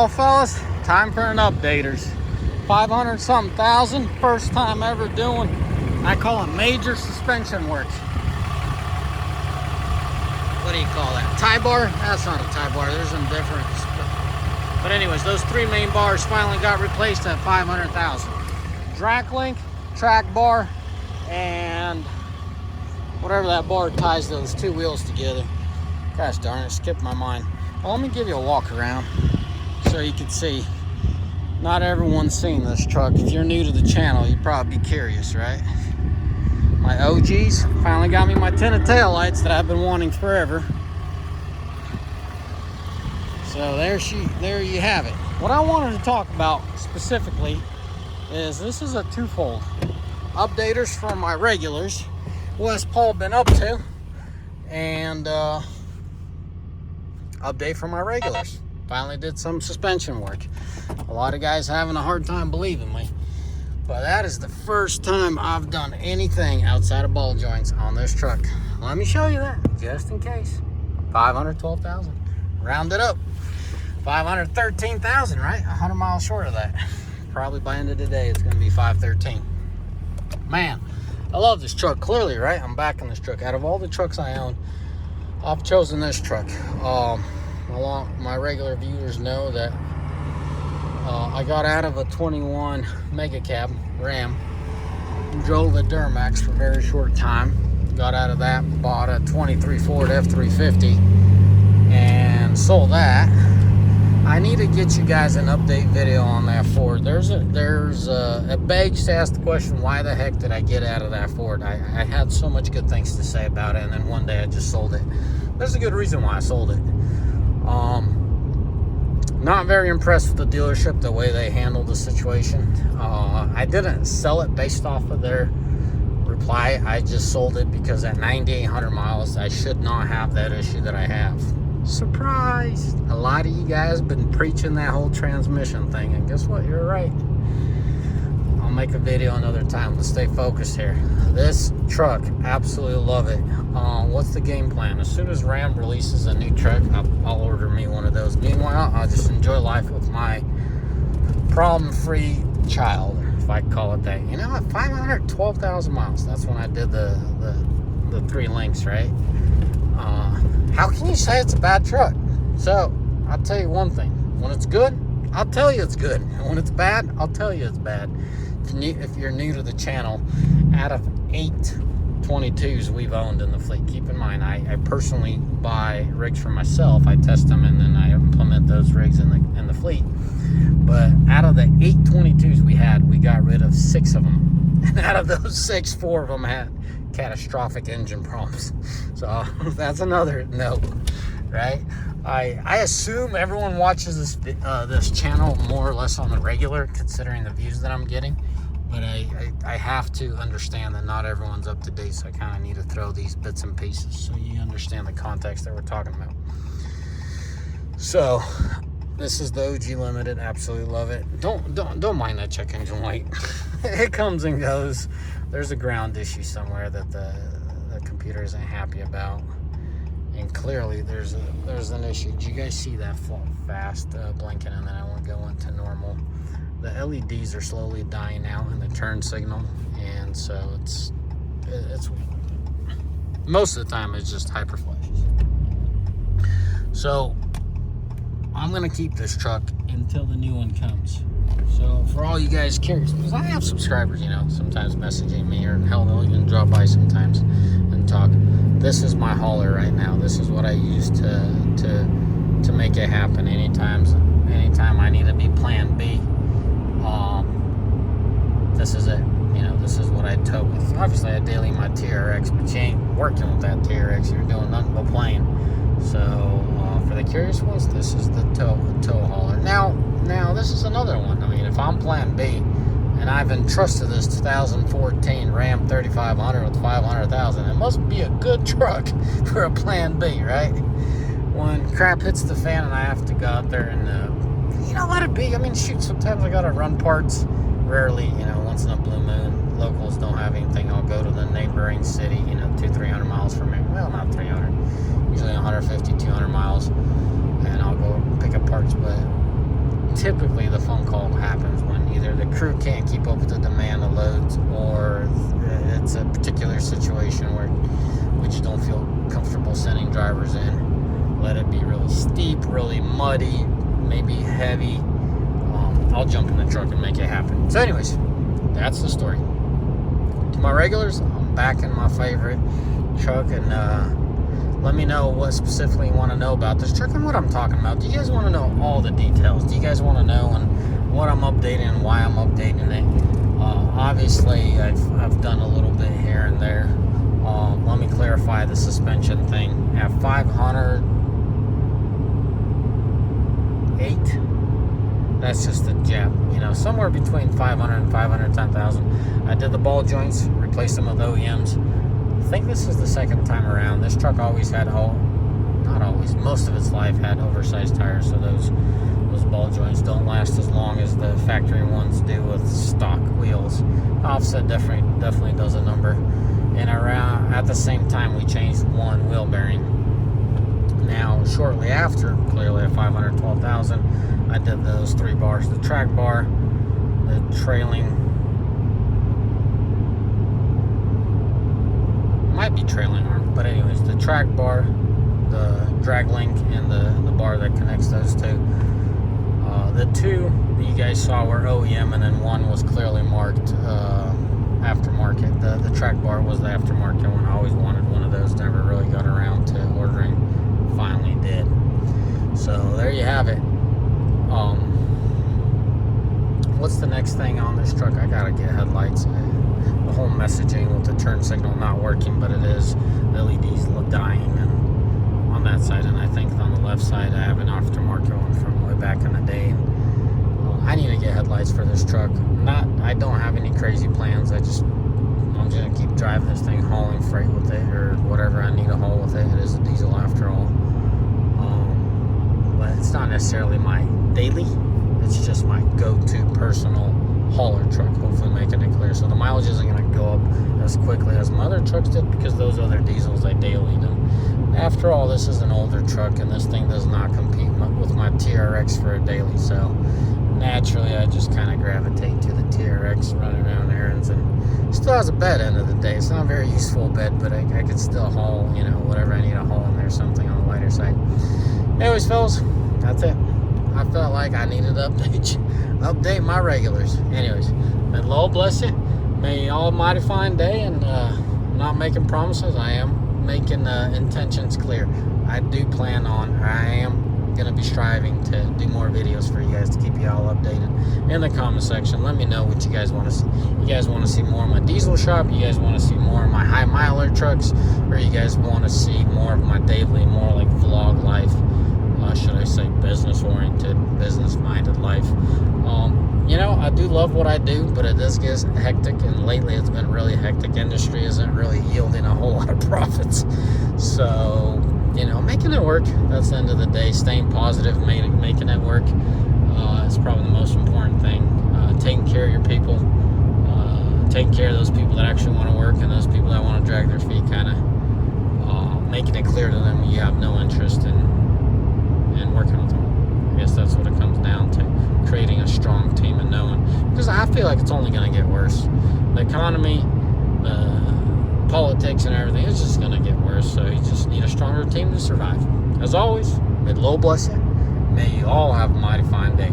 Well, fellas, time for an updaters. 500 something thousand, first time ever doing, I call it major suspension work. What do you call that? Tie bar? That's not a tie bar, there's some difference. But anyways, those three main bars finally got replaced at 500,000. Drac link, track bar, and whatever that bar ties those two wheels together. Gosh darn it, skipped my mind. Well, let me give you a walk around so you can see. Not everyone's seen this truck. If you're new to the channel, you'd probably be curious, right? My OGs finally got me my tinted taillights that I've been wanting forever. So there you have it. What I wanted to talk about specifically is this is a twofold. Updaters for my regulars. What's Paul been up to? And update for my regulars. Finally did some suspension work. A lot of guys having a hard time believing me, but that is the first time I've done anything outside of ball joints on this truck. Let me show you that, just in case. 512,000, round it up. 513,000, right? 100 miles short of that. Probably by end of the day, it's gonna be 513. Man, I love this truck, clearly, right? I'm backing this truck. Out of all the trucks I own, I've chosen this truck. My regular viewers know that I got out of a 21 Mega Cab Ram, drove a Duramax for a very short time, got out of that, bought a 23 Ford F350 and sold that. I need to get you guys an update video on that Ford. It begs to ask the question, why the heck did I get out of that Ford? I had so much good things to say about it, and then one day I just sold it. There's a good reason why I sold it. Not very impressed with the dealership, the way they handled the situation. I didn't sell it based off of their reply. I just sold it because at 9,800 miles, I should not have that issue that I have. Surprise! A lot of you guys been preaching that whole transmission thing, and guess what? You're right. I'll make a video another time. Let's stay focused here. This truck, absolutely love it. What's the game plan? As soon as Ram releases a new truck, I'll order me one of those. Meanwhile, I'll just enjoy life with my problem-free child, if I call it that. You know what? 512,000 miles. That's when I did the three links, right? How can you say it's a bad truck? So, I'll tell you one thing. When it's good, I'll tell you it's good. And when it's bad, I'll tell you it's bad. If you're new to the channel, out of 8 22s we've owned in the fleet, keep in mind, I personally buy rigs for myself. I test them and then I implement those rigs in the fleet. But out of the 8 22s we had, we got rid of 6 of them. And out of those 6, 4 of them had catastrophic engine problems. So that's another note, right? I assume everyone watches this channel more or less on the regular, considering the views that I'm getting. But I have to understand that not everyone's up to date, so I kind of need to throw these bits and pieces so you understand the context that we're talking about. So this is the OG Limited. Absolutely love it. Don't mind that check engine light. It comes and goes. There's a ground issue somewhere that the computer isn't happy about, and clearly there's an issue. Did you guys see that fast blinking, and then I won't go into normal? The LEDs are slowly dying out in the turn signal, and so it's most of the time it's just hyper flashes. So I'm gonna keep this truck until the new one comes. So for all you guys curious, because I have subscribers, you know, sometimes messaging me, or hell, they'll even drop by sometimes and talk. This is my hauler right now. This is what I use to make it happen. Anytime I need to be plan B, this is it. You know, this is what I tow with. Obviously, I daily my TRX, but you ain't working with that TRX. You're doing nothing but playing. So for the curious ones, this is the tow hauler. Now this is another one. I mean, if I'm plan B and I've entrusted this 2014 Ram 3500 with 500,000, it must be a good truck for a plan B, right? When crap hits the fan and I have to go out there and let it be. I mean, shoot, sometimes I gotta run parts. Rarely, once in a blue moon, locals don't have anything, I'll go to the neighboring city, 200-300 miles from here. Well, not 300, usually 150, 200 miles, and I'll go pick up parts. But typically the phone call happens when either the crew can't keep up with the demand of loads, or it's a particular situation where we just don't feel comfortable sending drivers in. Let it be really steep, really muddy, maybe heavy. I'll jump in the truck and make it happen. So anyways, that's the story. To my regulars, I'm back in my favorite truck, and let me know what specifically you want to know about this truck and what I'm talking about. Do you guys want to know all the details? Do you guys want to know and what I'm updating and why I'm updating it? Obviously, I've done a little bit here and there. Let me clarify the suspension thing. At 508, that's just a jab. Somewhere between 500 and 510,000. I did the ball joints, replaced them with OEMs. I think this is the second time around. This truck always had, not always, most of its life had oversized tires, so those ball joints don't last as long as the factory ones do with stock wheels. Offset definitely does a number. And around at the same time, we changed one wheel bearing. Now, shortly after, clearly at 512,000, I did those 3 bars: the track bar, the trailing, might be trailing arm, but anyways, the track bar, the drag link, and the bar that connects those two. The 2 that you guys saw were OEM, and then 1 was clearly marked aftermarket. The track bar was the aftermarket one. I always wanted one of those, never really got around to ordering. Finally did. So there you have it. What's the next thing on this truck? I gotta get headlights. The whole messaging with the turn signal not working, but it is. The LEDs dying and on that side, and I think on the left side I have an aftermarket one from way back in the day. I need to get headlights for this truck. I don't have any crazy plans. I'm just gonna keep driving this thing, hauling freight with it, or whatever I need to haul with it. It is a diesel after all. But it's not necessarily my daily. It's just my go-to personal hauler truck. Hopefully making it clear. So the mileage isn't gonna go up as quickly as my other trucks did, because those other diesels I daily them. After all, this is an older truck, and this thing does not compete with my TRX for a daily. So naturally, I just kind of gravitate to the TRX, running around errands, and still has a bed end of the day. It's not a very useful bed, but I could still haul, whatever I need to haul in there, something on the lighter side. Anyways, fellas, that's it. I felt like I needed to update my regulars. Anyways, may the Lord bless you. May you all a mighty fine day, and I'm not making promises. I am making intentions clear. I am going to be striving to do more videos for you guys to keep you all updated. In the comment section, let me know what you guys want to see. You guys want to see more of my diesel shop? You guys want to see more of my high miler trucks? Or you guys want to see more of my daily, more like vlog life? Should I say business-oriented, business-minded life? I do love what I do, but it does get hectic, and lately it's been really hectic. Industry isn't really yielding a whole lot of profits. So, making it work, that's the end of the day. Staying positive, making it work is probably the most important thing. Taking care of your people, taking care of those people that actually want to work, and those people that want to drag their feet, kind of making it clear to them you have no interest in working with them. I guess that's what it comes down to, creating a strong team and knowing, because I feel like it's only going to get worse. The economy, politics and everything is just going to get worse, so you just need a stronger team to survive. As always, may the Lord bless you. May you all have a mighty fine day.